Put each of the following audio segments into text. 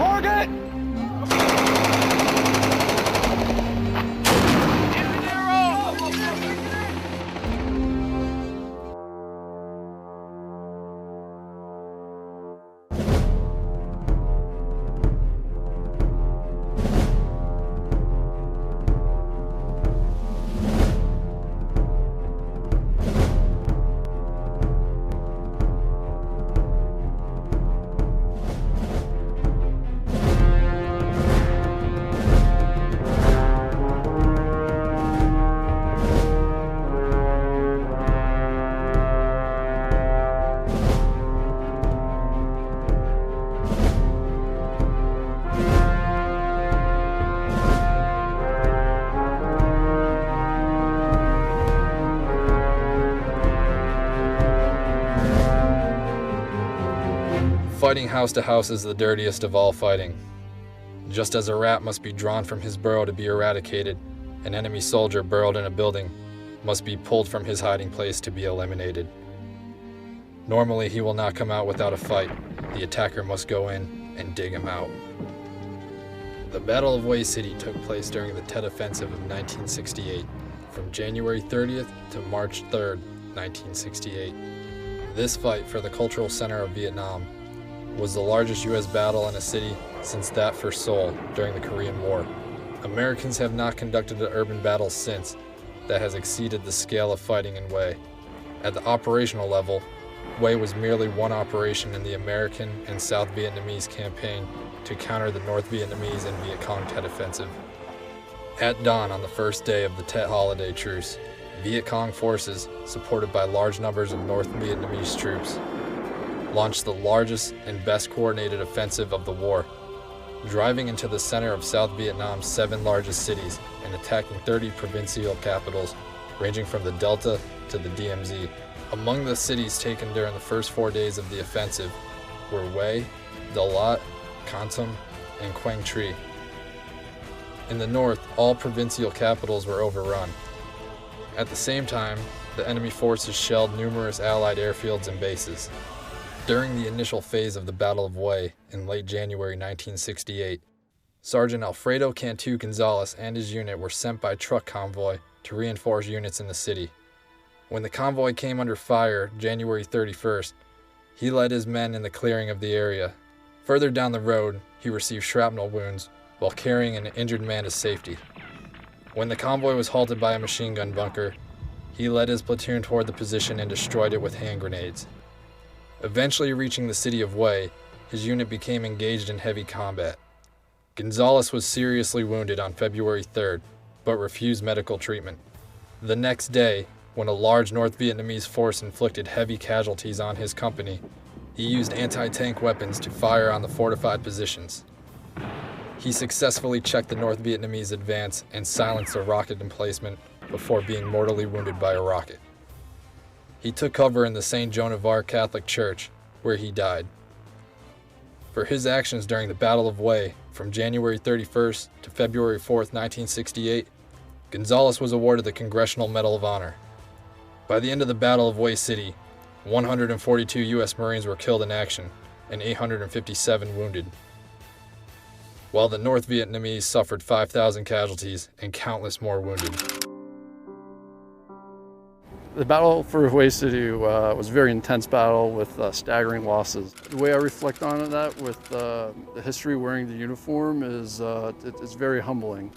target! Fighting house to house is the dirtiest of all fighting. Just as a rat must be drawn from his burrow to be eradicated, an enemy soldier burrowed in a building must be pulled from his hiding place to be eliminated. Normally, he will not come out without a fight. The attacker must go in and dig him out. The Battle of Hue City took place during the Tet Offensive of 1968, from January 30th to March 3rd, 1968. This fight for the cultural center of Vietnam was the largest U.S. battle in a city since that for Seoul during the Korean War. Americans have not conducted an urban battle since that has exceeded the scale of fighting in Hue. At the operational level, Hue was merely one operation in the American and South Vietnamese campaign to counter the North Vietnamese and Viet Cong Tet Offensive. At dawn on the first day of the Tet holiday truce, Viet Cong forces, supported by large numbers of North Vietnamese troops, launched the largest and best coordinated offensive of the war, driving into the center of South Vietnam's 7 largest cities and attacking 30 provincial capitals ranging from the Delta to the DMZ. Among the cities taken during the first 4 days of the offensive were Hue, Dalat, Con Tum, and Quang Tri. In the north, all provincial capitals were overrun. At the same time, the enemy forces shelled numerous Allied airfields and bases. During the initial phase of the Battle of Hue in late January 1968, Sergeant Alfredo Cantu Gonzalez and his unit were sent by truck convoy to reinforce units in the city. When the convoy came under fire January 31st, he led his men in the clearing of the area. Further down the road, he received shrapnel wounds while carrying an injured man to safety. When the convoy was halted by a machine gun bunker, he led his platoon toward the position and destroyed it with hand grenades. Eventually reaching the city of Hue, his unit became engaged in heavy combat. Gonzalez was seriously wounded on February 3rd, but refused medical treatment. The next day, when a large North Vietnamese force inflicted heavy casualties on his company, he used anti-tank weapons to fire on the fortified positions. He successfully checked the North Vietnamese advance and silenced a rocket emplacement before being mortally wounded by a rocket. He took cover in the St. Joan of Arc Catholic Church, where he died. For his actions during the Battle of Hue, from January 31st to February 4th, 1968, Gonzalez was awarded the Congressional Medal of Honor. By the end of the Battle of Hue City, 142 U.S. Marines were killed in action and 857 wounded, while the North Vietnamese suffered 5,000 casualties and countless more wounded. The battle for Hue City was a very intense battle with staggering losses. The way I reflect on that with the history wearing the uniform is it's very humbling.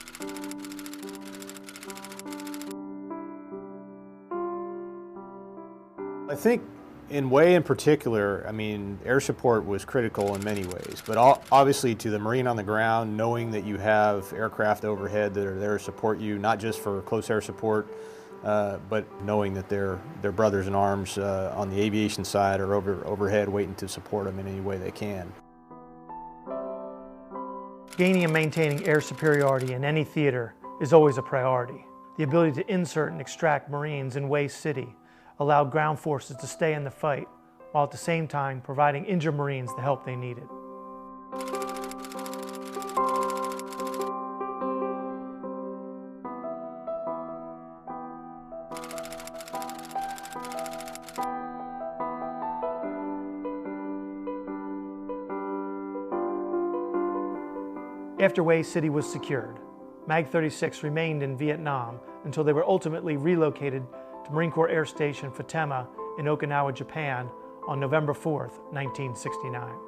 I think in Hue in particular, I mean, air support was critical in many ways, but obviously to the Marine on the ground, knowing that you have aircraft overhead that are there to support you, not just for close air support, but knowing that their brothers in arms on the aviation side are overhead waiting to support them in any way they can. Gaining and maintaining air superiority in any theater is always a priority. The ability to insert and extract Marines in Hue City allowed ground forces to stay in the fight, while at the same time providing injured Marines the help they needed. After Hue City was secured, MAG 36 remained in Vietnam until they were ultimately relocated to Marine Corps Air Station Futema in Okinawa, Japan on November 4, 1969.